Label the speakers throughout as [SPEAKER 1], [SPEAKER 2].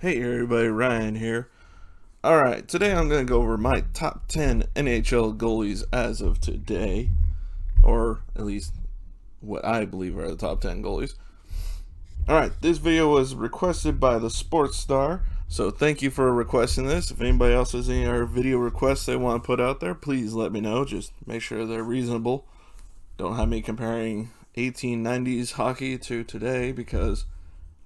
[SPEAKER 1] Hey everybody, Ryan here. Alright, today I'm going to go over my top 10 NHL goalies as of today, or at least what I believe are the top 10 goalies. Alright, this video was requested by the Sports Star, so thank you for requesting this. If anybody else has any other video requests they want to put out there, please let me know. Just make sure they're reasonable. Don't have me comparing 1890s hockey to today because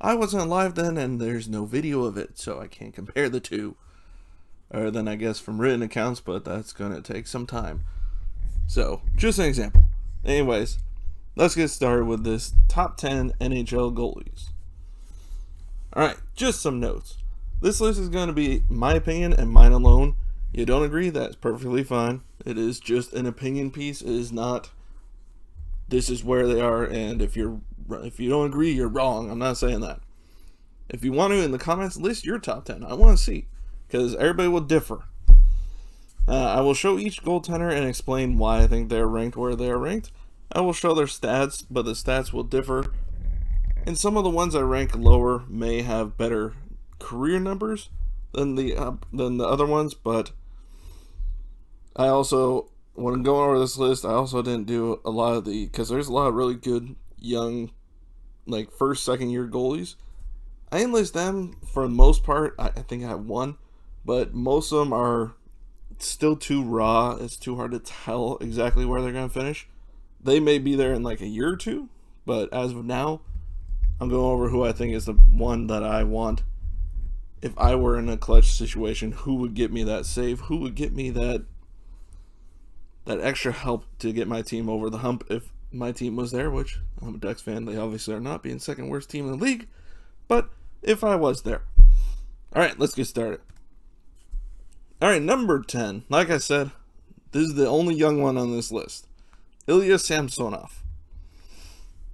[SPEAKER 1] I wasn't alive then and there's no video of it, so I can't compare the two. Other than, I guess, from written accounts, but that's going to take some time. So, just an example. Anyways, let's get started with this top 10 NHL goalies. Alright, just some notes. This list is going to be my opinion and mine alone. You don't agree, that's perfectly fine. It is just an opinion piece. It is not, this is where they are, and if you don't agree, you're wrong. I'm not saying that. If you want to, in the comments, list your top 10. I want to see, because everybody will differ. I will show each goaltender and explain why I think they're ranked where they are ranked. I will show their stats, but the stats will differ. And some of the ones I rank lower may have better career numbers than the other ones, but I also, when I'm going over this list, I also didn't do a lot of because there's a lot of really good young, like first, second year goalies. I didn't list them for the most part. I think I have one, but most of them are still too raw. It's too hard to tell exactly where they're going to finish. They may be there in like a year or two, but as of now, I'm going over who I think is the one that I want. If I were in a clutch situation, who would get me that save? Who would get me that extra help to get my team over the hump if my team was there, which I'm a Ducks fan. They obviously are not, being second worst team in the league. But if I was there. Alright, let's get started. Alright, number 10. Like I said, this is the only young one on this list. Ilya Samsonov.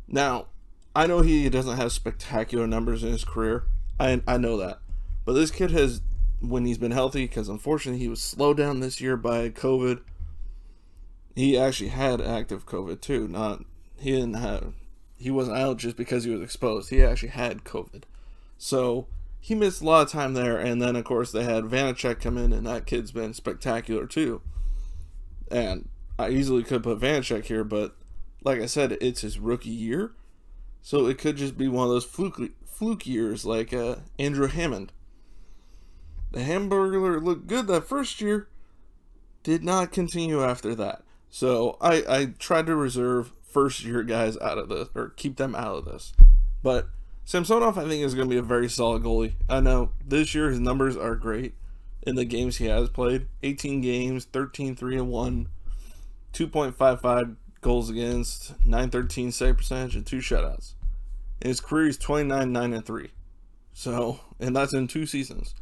[SPEAKER 1] Now, I know he doesn't have spectacular numbers in his career. I know that. But this kid has, when he's been healthy, because unfortunately he was slowed down this year by COVID. He actually had active COVID too. He wasn't out just because he was exposed. He actually had COVID. So he missed a lot of time there. And then, of course, they had Vanacek come in, and that kid's been spectacular too. And I easily could put Vanacek here, but like I said, it's his rookie year. So it could just be one of those fluke years like Andrew Hammond. The Hamburglar looked good that first year, did not continue after that. So I tried to reserve first year guys out of this, or keep them out of this. But Samsonov, I think, is going to be a very solid goalie. I know this year his numbers are great in the games he has played. 18 games, 13-3-1, 2.55 goals against, 913 save percentage, and 2 shutouts. In his career, he's 29-9-3. So, and that's in 2 seasons.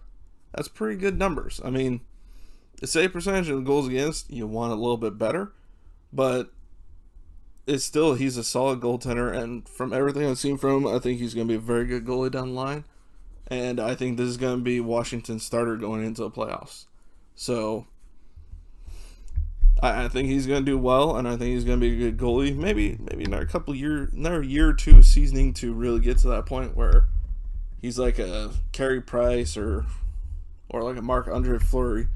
[SPEAKER 1] That's pretty good numbers. I mean, the save percentage and the goals against, you want a little bit better, but it's still, he's a solid goaltender, and from everything I've seen from him, I think he's going to be a very good goalie down the line, and I think this is going to be Washington's starter going into the playoffs. So I think he's going to do well, and I think he's going to be a good goalie. Maybe another year or two seasoning to really get to that point where he's like a Carey Price or like a MarcAndre Fleury.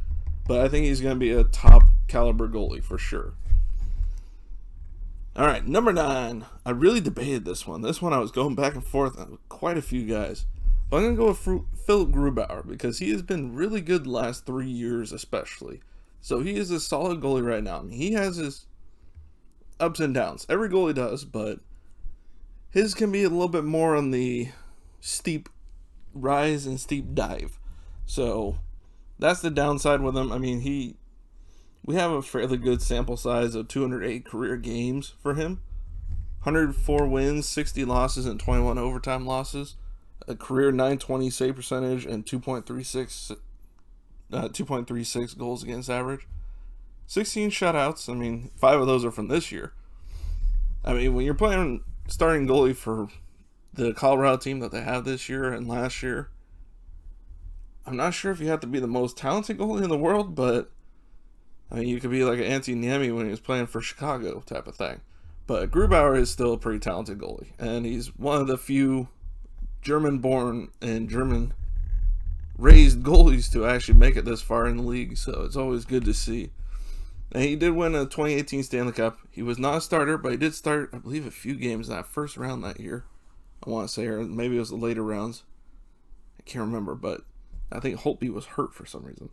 [SPEAKER 1] But I think he's going to be a top caliber goalie for sure. Alright, number 9. I really debated this one. This one I was going back and forth with quite a few guys. But I'm going to go with Philipp Grubauer because he has been really good the last 3 years especially. So he is a solid goalie right now. I mean, he has his ups and downs. Every goalie does, but his can be a little bit more on the steep rise and steep dive. So that's the downside with him. I mean, we have a fairly good sample size of 208 career games for him. 104 wins, 60 losses, and 21 overtime losses. A career 920 save percentage and 2.36 goals against average. 16 shutouts. I mean, 5 of those are from this year. I mean, when you're playing starting goalie for the Colorado team that they have this year and last year, I'm not sure if you have to be the most talented goalie in the world, but I mean, you could be like an Antti Niemi when he was playing for Chicago type of thing. But Grubauer is still a pretty talented goalie, and he's one of the few German-born and German raised goalies to actually make it this far in the league, so it's always good to see. And he did win a 2018 Stanley Cup. He was not a starter, but he did start, I believe, a few games in that first round that year. I want to say, or maybe it was the later rounds. I can't remember, but I think Holtby was hurt for some reason.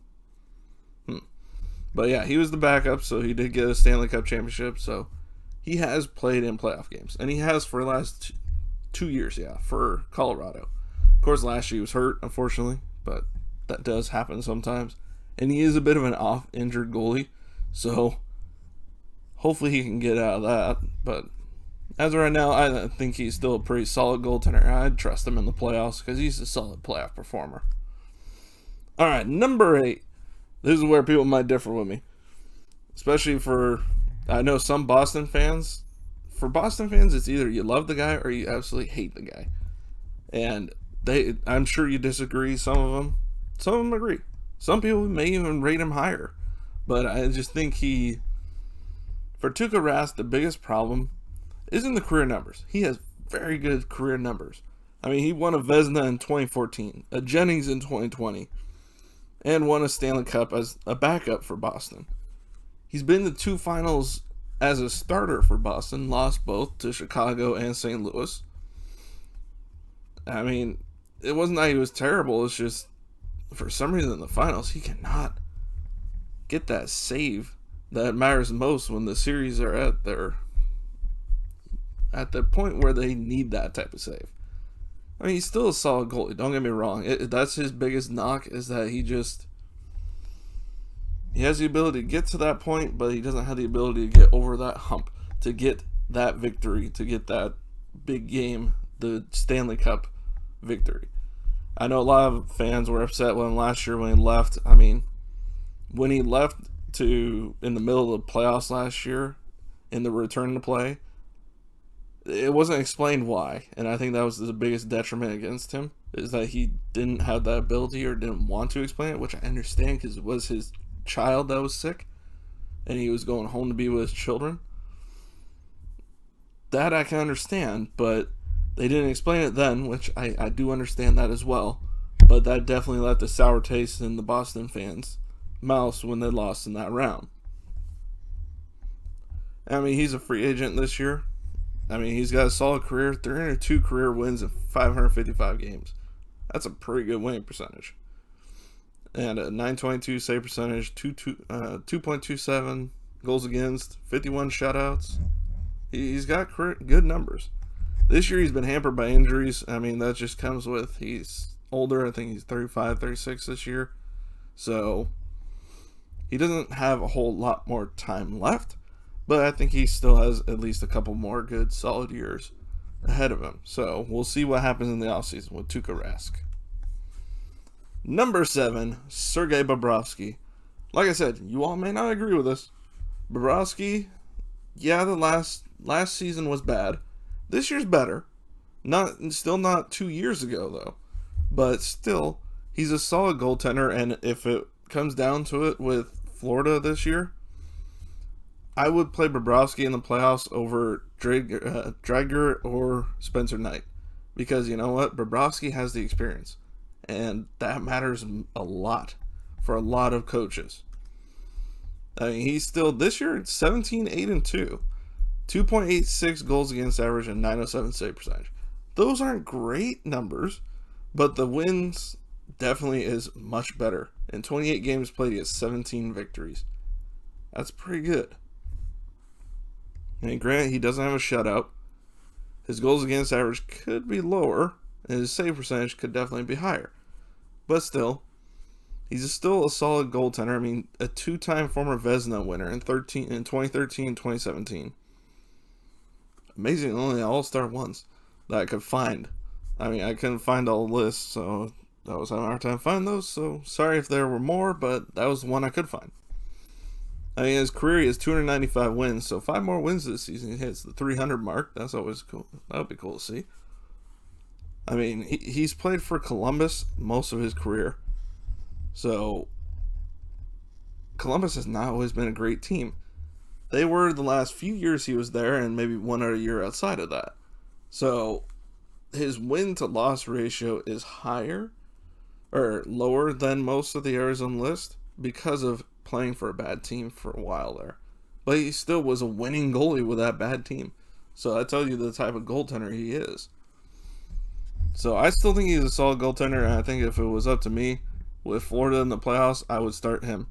[SPEAKER 1] But yeah, he was the backup, so he did get a Stanley Cup championship. So he has played in playoff games, and he has for the last 2 years, for Colorado. Of course, last year he was hurt, unfortunately, but that does happen sometimes. And he is a bit of an off-injured goalie, so hopefully he can get out of that. But as of right now, I think he's still a pretty solid goaltender. I'd trust him in the playoffs because he's a solid playoff performer. All right, number 8. This is where people might differ with me. Especially for, I know some Boston fans. For Boston fans, it's either you love the guy or you absolutely hate the guy. And I'm sure you disagree, some of them agree. Some people may even rate him higher. But I just think for Tuukka Rask, the biggest problem isn't the career numbers. He has very good career numbers. I mean, he won a Vezina in 2014, a Jennings in 2020, and won a Stanley Cup as a backup for Boston. He's been to 2 finals as a starter for Boston, lost both to Chicago and St. Louis. I mean, it wasn't that he was terrible, it's just, for some reason in the finals, he cannot get that save that matters most when the series are at the point where they need that type of save. I mean, he's still a solid goalie, don't get me wrong. That's his biggest knock, is that he has the ability to get to that point, but he doesn't have the ability to get over that hump, to get that victory, to get that big game, the Stanley Cup victory. I know a lot of fans were upset with him last year when he left. I mean, when he left in the middle of the playoffs last year, in the return to play, it wasn't explained why, and I think that was the biggest detriment against him, is that he didn't have that ability or didn't want to explain it, which I understand because it was his child that was sick, and he was going home to be with his children. That I can understand, but they didn't explain it then, which I do understand that as well, but that definitely left a sour taste in the Boston fans' mouths when they lost in that round. I mean, he's a free agent this year. I mean, he's got a solid career, 302 career wins in 555 games. That's a pretty good winning percentage. And a 922 save percentage, 2.27 goals against, 51 shutouts. He's got good numbers. This year he's been hampered by injuries. I mean, that just comes with, he's older. I think he's 35, 36 this year. So he doesn't have a whole lot more time left. But I think he still has at least a couple more good, solid years ahead of him. So we'll see what happens in the offseason with Tuukka Rask. Number 7, Sergei Bobrovsky. Like I said, you all may not agree with this. Bobrovsky, yeah, the last season was bad. This year's better. Still not 2 years ago, though. But still, he's a solid goaltender, and if it comes down to it with Florida this year, I would play Bobrovsky in the playoffs over Drager or Spencer Knight. Because you know what? Bobrovsky has the experience. And that matters a lot for a lot of coaches. I mean, he's still, this year, 17, 8, and 2. 2.86 goals against average and 907 save percentage. Those aren't great numbers, but the wins definitely is much better. In 28 games played, he has 17 victories. That's pretty good. And granted, he doesn't have a shutout. His goals against average could be lower, and his save percentage could definitely be higher. But still, he's still a solid goaltender. I mean, a 2-time former Vezina winner in 2013 2017. Amazing, only all-star ones that I could find. I mean, I couldn't find all the lists, so I was having a hard time finding those. So sorry if there were more, but that was the one I could find. I mean, his career is 295 wins, so 5 more wins this season. He hits the 300 mark. That's always cool. That would be cool to see. I mean, he's played for Columbus most of his career. So, Columbus has not always been a great team. They were the last few years he was there, and maybe one other year outside of that. So, his win-to-loss ratio is higher, or lower than most of the errors on the list because of playing for a bad team for a while there. But he still was a winning goalie with that bad team. So that tells you the type of goaltender he is. So I still think he's a solid goaltender, and I think if it was up to me, with Florida in the playoffs, I would start him.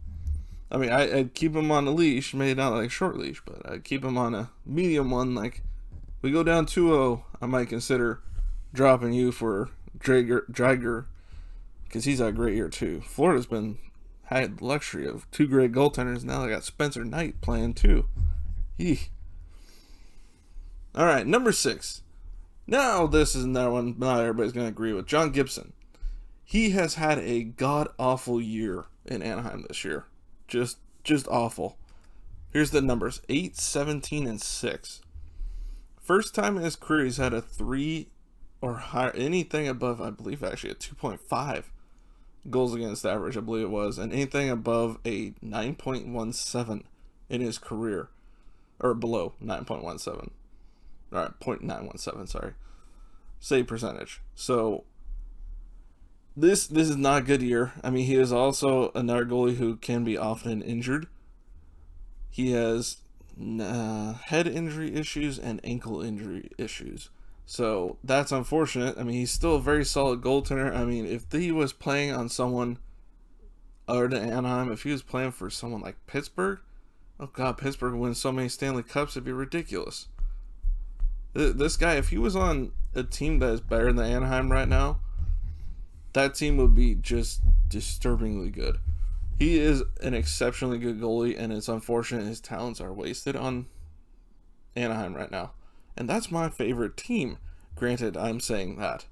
[SPEAKER 1] I mean, I'd keep him on a leash, maybe not like a short leash, but I'd keep him on a medium one. Like, we go down 2-0, I might consider dropping you for Drager, because he's had a great year too. Florida's had the luxury of two great goaltenders. Now they got Spencer Knight playing too. Eeh. All right, number 6. Now this is another one not everybody's going to agree with. John Gibson. He has had a god-awful year in Anaheim this year. Just awful. Here's the numbers. 8, 17, and 6. First time in his career he's had a 3 or higher, anything above, I believe actually a 2.5 goals against average, I believe it was, and anything above a 9.17 in his career, or below 9.17. All right, 0.917, sorry. Save percentage. So this is not a good year. I mean, he is also another goalie who can be often injured. He has head injury issues and ankle injury issues. So that's unfortunate. I mean, he's still a very solid goaltender. I mean, if he was playing on someone other than Anaheim, if he was playing for someone like Pittsburgh, oh God, Pittsburgh wins so many Stanley Cups, it'd be ridiculous. This guy, if he was on a team that is better than Anaheim right now, that team would be just disturbingly good. He is an exceptionally good goalie, and it's unfortunate his talents are wasted on Anaheim right now. And that's my favorite team. Granted, I'm saying that.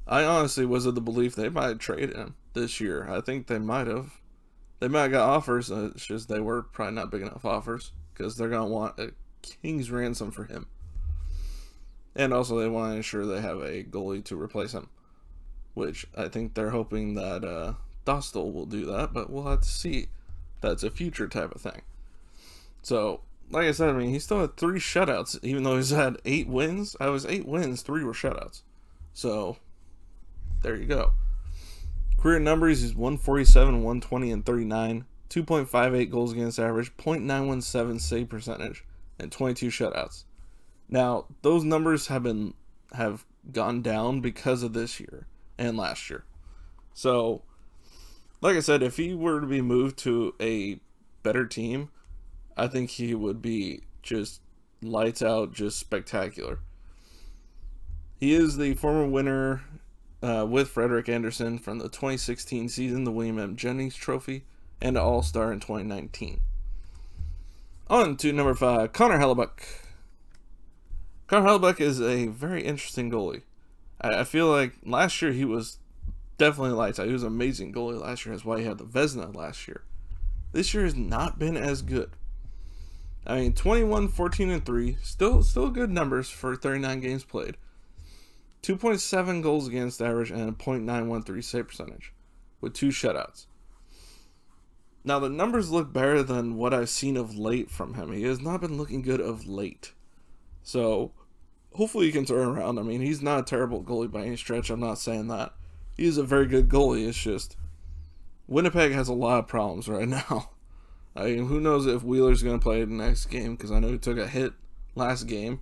[SPEAKER 1] I honestly was of the belief they might have traded him this year. I think they might have. They might have got offers. It's just they were probably not big enough offers because they're going to want a king's ransom for him. And also they want to ensure they have a goalie to replace him, which I think they're hoping that Dostal will do that, but we'll have to see. That's a future type of thing. So, like I said, I mean, he still had 3 shutouts, even though he's had 8 wins. I was 8 wins, 3 were shutouts. So, there you go. Career numbers, he's 147, 120, and 39. 2.58 goals against average, .917 save percentage, and 22 shutouts. Now, those numbers have gone down because of this year and last year. So, like I said, if he were to be moved to a better team, I think he would be just lights out, just spectacular. He is the former winner with Frederik Andersen from the 2016 season, the William M. Jennings Trophy, and an All-Star in 2019. On to number 5, Connor Hellebuyck. Connor Hellebuyck is a very interesting goalie. I feel like last year he was definitely lights out. He was an amazing goalie last year. That's why he had the Vezina last year. This year has not been as good. I mean, 21, 14, and 3. Still good numbers for 39 games played. 2.7 goals against average and a .913 save percentage with 2 shutouts. Now, the numbers look better than what I've seen of late from him. He has not been looking good of late. So, hopefully he can turn around. I mean, he's not a terrible goalie by any stretch. I'm not saying that. He's a very good goalie. It's just Winnipeg has a lot of problems right now. I mean, who knows if Wheeler's going to play the next game, because I know he took a hit last game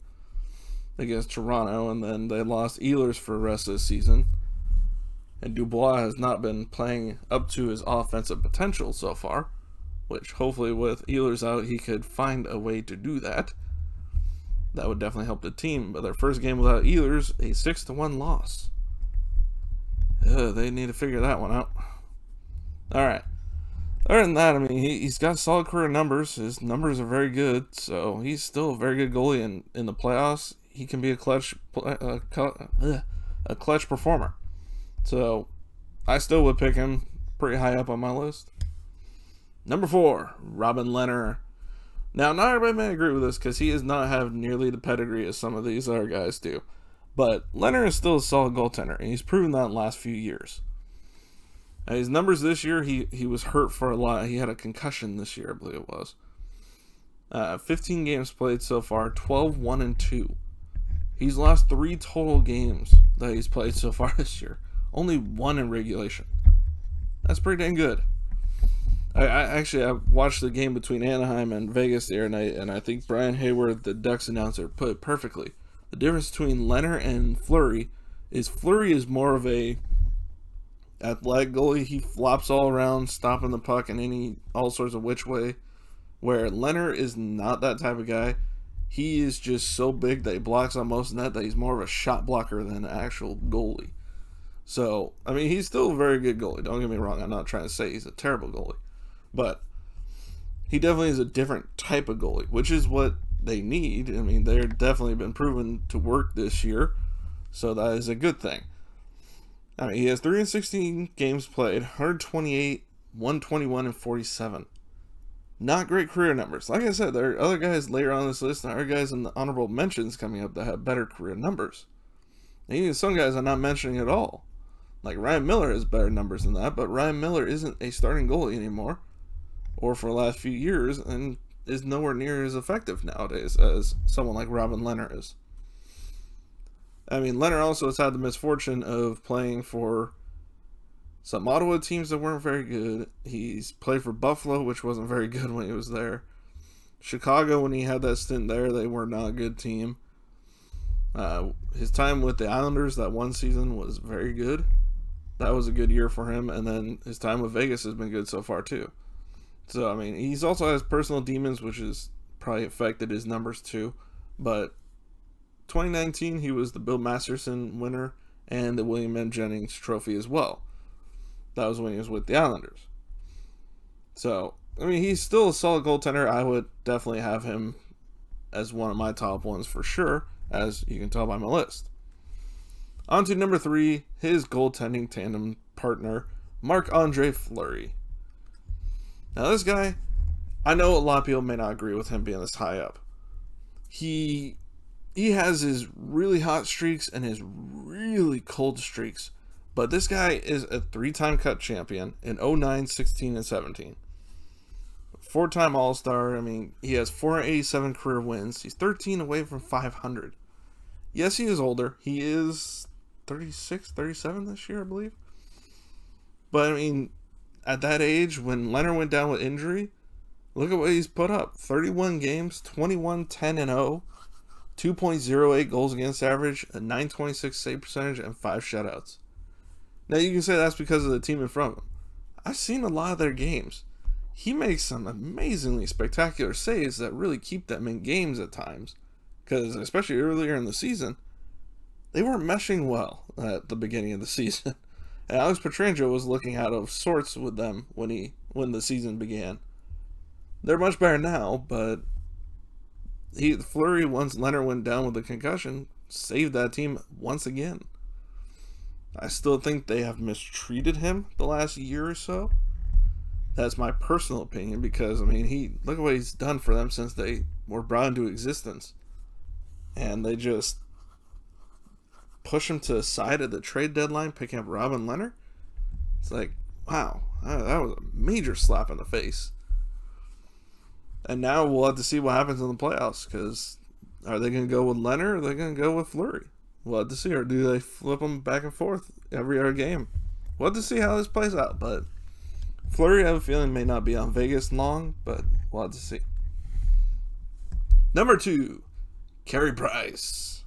[SPEAKER 1] against Toronto, and then they lost Ehlers for the rest of the season. And Dubois has not been playing up to his offensive potential so far, which hopefully with Ehlers out, he could find a way to do that. That would definitely help the team. But their first game without Ehlers, a 6-1 loss. They need to figure that one out. All right. Other than that, I mean, he's got solid career numbers. His numbers are very good, so he's still a very good goalie in the playoffs. He can be a clutch performer. So I still would pick him pretty high up on my list. Number 4, Robin Lehner. Now, not everybody may agree with this because he does not have nearly the pedigree as some of these other guys do. But Lehner is still a solid goaltender, and he's proven that in the last few years. Now, his numbers this year, he was hurt for a lot. He had a concussion this year, I believe it was. 15 games played so far, 12, 1, and 2. He's lost 3 total games that he's played so far this year. Only 1 in regulation. That's pretty dang good. I watched the game between Anaheim and Vegas the other night, and I think Brian Hayward, the Ducks announcer, put it perfectly. The difference between Lehner and Fleury is more of a athletic goalie. He flops all around, stopping the puck in all sorts of which way. Where Lehner is not that type of guy. He is just so big that he blocks on most net that he's more of a shot blocker than an actual goalie. So, I mean, he's still a very good goalie. Don't get me wrong. I'm not trying to say he's a terrible goalie. But he definitely is a different type of goalie, which is what they need. I mean, they're definitely been proven to work this year, so that is a good thing. I mean, he has 316 games played, 128, 121, and 47. Not great career numbers. Like I said, there are other guys later on this list, and other guys in the honorable mentions coming up that have better career numbers. And even some guys I'm not mentioning at all. Like Ryan Miller has better numbers than that, but Ryan Miller isn't a starting goalie anymore, or for the last few years, and is nowhere near as effective nowadays as someone like Robin Lehner is. I mean, Lehner also has had the misfortune of playing for some Ottawa teams that weren't very good. He's played for Buffalo, which wasn't very good when he was there. Chicago, when he had that stint there, they were not a good team. His time with the Islanders that one season was very good. That was a good year for him. And then his time with Vegas has been good so far, too. So, I mean, he's also has personal demons, which has probably affected his numbers, too. But 2019, he was the Bill Masterson winner and the William M. Jennings Trophy as well. That was when he was with the Islanders. So, I mean, he's still a solid goaltender. I would definitely have him as one of my top ones for sure, as you can tell by my list. On to number 3, his goaltending tandem partner, MarcAndre Fleury. Now, this guy, I know a lot of people may not agree with him being this high up. He has his really hot streaks and his really cold streaks. But this guy is a 3-time Cup champion in 09, 16, and 17. 4-time All-Star. I mean, he has 487 career wins. He's 13 away from 500. Yes, he is older. He is 36, 37 this year, I believe. But, I mean, at that age, when Lehner went down with injury, look at what he's put up. 31 games, 21, 10, and 0. 2.08 goals against average, a 926 save percentage, and 5 shutouts. Now, you can say that's because of the team in front of him. I've seen a lot of their games. He makes some amazingly spectacular saves that really keep them in games at times. Because, especially earlier in the season, they weren't meshing well at the beginning of the season. And Alex Pietrangelo was looking out of sorts with them when the season began. They're much better now, but Fleury, once Lehner went down with a concussion, saved that team once again. I still think they have mistreated him the last year or so. That's my personal opinion because, I mean, look at what he's done for them since they were brought into existence. And they just push him to the side of the trade deadline, picking up Robin Lehner. It's like, wow, that was a major slap in the face. And now we'll have to see what happens in the playoffs because are they going to go with Lehner or are they going to go with Fleury? We'll have to see. Or do they flip them back and forth every other game? We'll have to see how this plays out. But Fleury, I have a feeling, may not be on Vegas long, but we'll have to see. Number 2, Carey Price.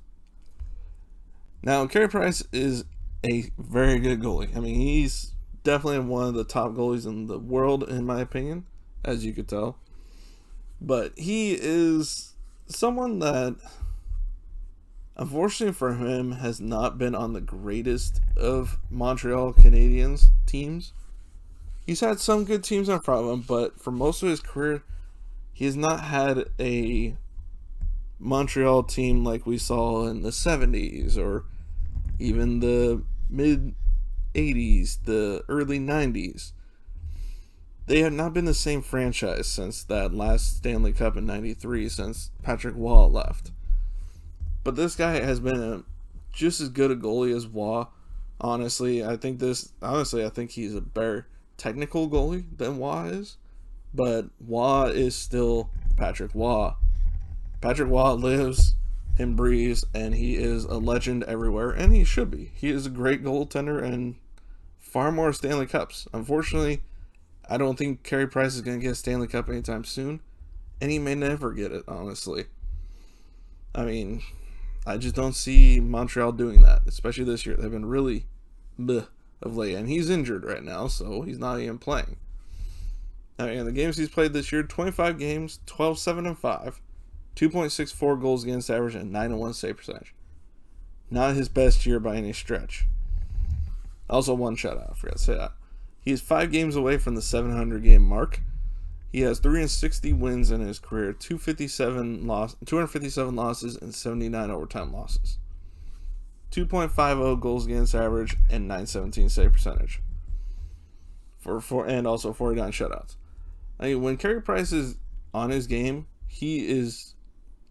[SPEAKER 1] Now, Carey Price is a very good goalie. I mean, he's definitely one of the top goalies in the world, in my opinion, as you could tell. But he is someone that, unfortunately for him, has not been on the greatest of Montreal Canadiens teams. He's had some good teams in front of him, but for most of his career, he has not had a Montreal team like we saw in the 70s or even the mid-80s, the early 90s. They have not been the same franchise since that last Stanley Cup in 93, since Patrick Waugh left. But this guy has been just as good a goalie as Waugh. Honestly, I think he's a better technical goalie than Waugh is. But Waugh is still Patrick Waugh. Patrick Waugh lives and breathes, and he is a legend everywhere, and he should be. He is a great goaltender and far more Stanley Cups. Unfortunately, I don't think Carey Price is going to get a Stanley Cup anytime soon, and he may never get it, honestly. I mean, I just don't see Montreal doing that, especially this year. They've been really bleh of late, and he's injured right now, so he's not even playing. I mean, the games he's played this year, 25 games, 12-7-5, 2.64 goals against average, and 901 save percentage. Not his best year by any stretch. Also, one shutout, I forgot to say that. He is 5 games away from the 700 game mark. He has 360 wins in his career, 257 losses, and 79 overtime losses. 2.50 goals against average and 917 save percentage. And also 49 shutouts. I mean, when Carey Price is on his game, he is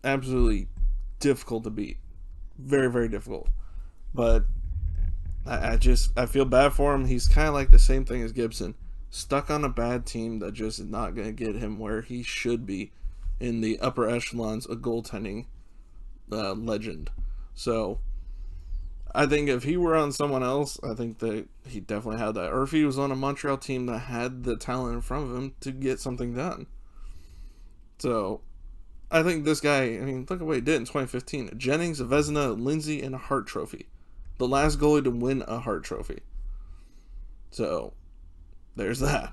[SPEAKER 1] absolutely difficult to beat. Very, very difficult. But I feel bad for him. He's kind of like the same thing as Gibson. Stuck on a bad team that just is not going to get him where he should be in the upper echelons of goaltending legend. So I think if he were on someone else, I think that he definitely had that. Or if he was on a Montreal team that had the talent in front of him to get something done. So I think this guy, I mean, look at what he did in 2015. Jennings, a Vezina, Lindsay, and a Hart Trophy. The last goalie to win a Hart Trophy. So there's that.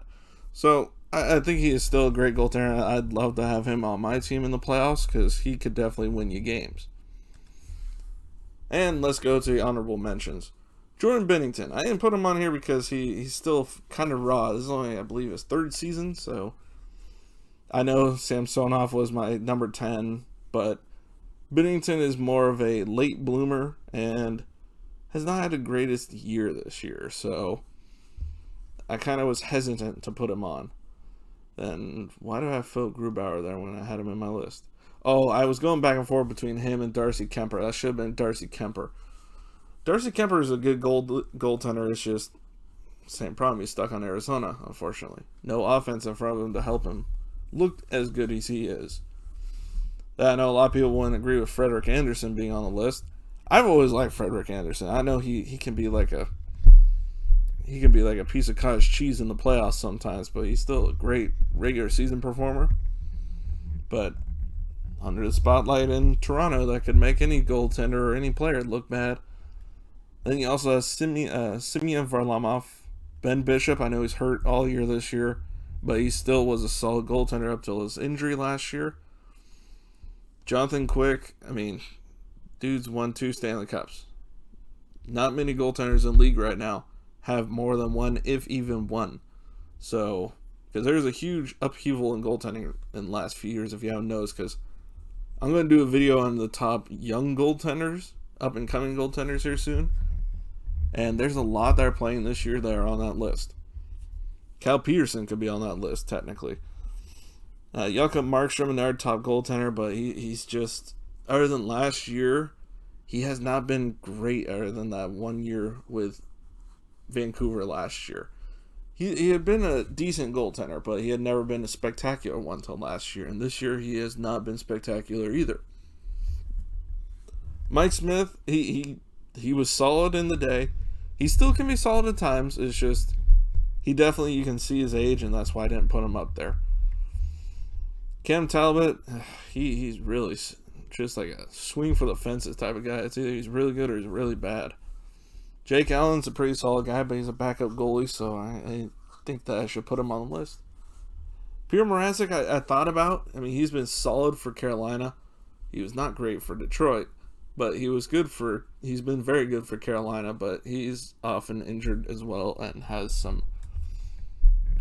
[SPEAKER 1] So I think he is still a great goaltender. I'd love to have him on my team in the playoffs because he could definitely win you games. And let's go to the honorable mentions. Jordan Binnington. I didn't put him on here because he's still kind of raw. This is only, I believe, his 3rd season. So I know Samsonov was my number 10. But Binnington is more of a late bloomer and has not had the greatest year this year. So I kind of was hesitant to put him on. And why do I have Philipp Grubauer there when I had him in my list? Oh, I was going back and forth between him and Darcy Kemper. That should have been Darcy Kemper. Darcy Kemper is a good goaltender. It's just same problem. He's stuck on Arizona, unfortunately. No offense in front of him to help him look as good as he is. I know a lot of people wouldn't agree with Frederik Andersen being on the list. I've always liked Frederik Andersen. I know he can be like a piece of cottage cheese in the playoffs sometimes, but he's still a great regular season performer. But under the spotlight in Toronto, that could make any goaltender or any player look bad. Then you also have Simeon Varlamov, Ben Bishop. I know he's hurt all year this year, but he still was a solid goaltender up till his injury last year. Jonathan Quick, I mean, dude's won 2 Stanley Cups. Not many goaltenders in the league right now have more than one, if even one. So, because there's a huge upheaval in goaltending in the last few years, if you haven't noticed, because I'm going to do a video on the top young goaltenders, up-and-coming goaltenders here soon. And there's a lot that are playing this year that are on that list. Cal Peterson could be on that list, technically. Jakob Markstrom, another top goaltender, but he's just, other than last year, he has not been great other than that 1 year with Vancouver last year. He had been a decent goaltender, but he had never been a spectacular one until last year. And this year, he has not been spectacular either. Mike Smith, he was solid in the day. He still can be solid at times. It's just, he definitely, you can see his age, and that's why I didn't put him up there. Cam Talbot, he's really just like a swing for the fences type of guy. It's either he's really good or he's really bad. Jake Allen's a pretty solid guy, but he's a backup goalie, so I think that I should put him on the list. Pierre Mrazek, I thought about. I mean, he's been solid for Carolina. He was not great for Detroit, but he's been very good for Carolina, but he's often injured as well and has some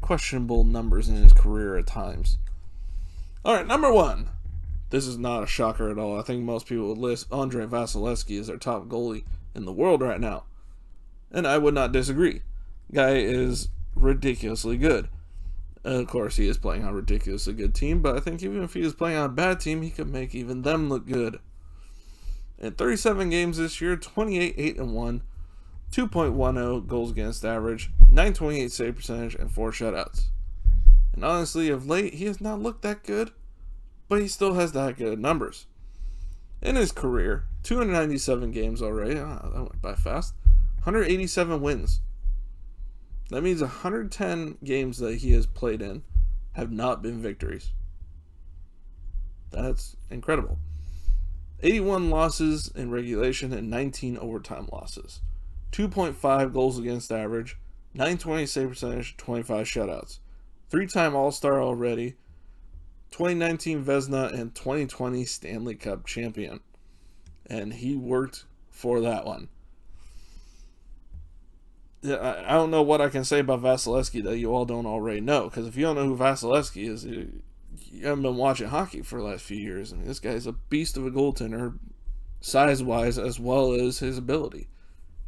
[SPEAKER 1] questionable numbers in his career at times. All right, number 1. This is not a shocker at all. I think most people would list Andrei Vasilevskiy as their top goalie in the world right now. And I would not disagree. Guy is ridiculously good. Of course, he is playing on a ridiculously good team, but I think even if he was playing on a bad team, he could make even them look good. In 37 games this year, 28-8-1, 2.10 goals against average, 928 save percentage, and 4 shutouts. And honestly, of late, he has not looked that good, but he still has that good numbers. In his career, 297 games already. That went by fast. 187 wins. That means 110 games that he has played in have not been victories. That's incredible. 81 losses in regulation and 19 overtime losses. 2.5 goals against average, 920 save percentage, 25 shutouts. 3-time All-Star already, 2019 Vezina and 2020 Stanley Cup champion. And he worked for that one. I don't know what I can say about Vasilevskiy that you all don't already know. Because if you don't know who Vasilevskiy is, you haven't been watching hockey for the last few years. I mean, this guy's a beast of a goaltender, size-wise as well as his ability.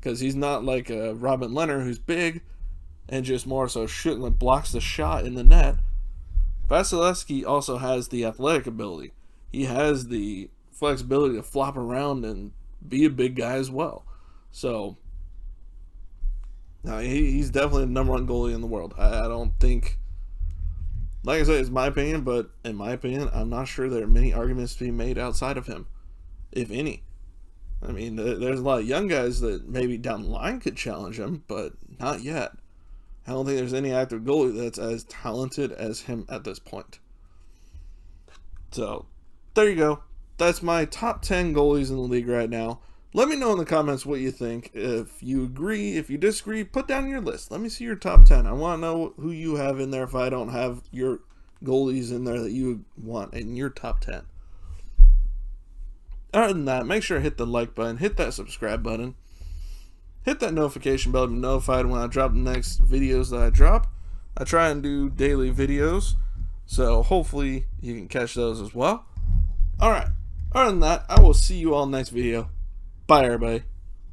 [SPEAKER 1] Because he's not like a Robin Lehner who's big and just more so shooting and blocks the shot in the net. Vasilevskiy also has the athletic ability. He has the flexibility to flop around and be a big guy as well. So, no, he's definitely the number one goalie in the world. I don't think, like I said, it's my opinion, but in my opinion, I'm not sure there are many arguments to be made outside of him, if any. I mean, there's a lot of young guys that maybe down the line could challenge him, but not yet. I don't think there's any active goalie that's as talented as him at this point. So, there you go. That's my top 10 goalies in the league right now. Let me know in the comments what you think. If you agree, if you disagree, put down your list. Let me see your top 10. I want to know who you have in there if I don't have your goalies in there that you want in your top 10. Other than that, make sure to hit the like button, hit that subscribe button, hit that notification bell to be notified when I drop the next videos that I drop. I try and do daily videos, so hopefully you can catch those as well. Alright, other than that, I will see you all next video. Bye, everybody.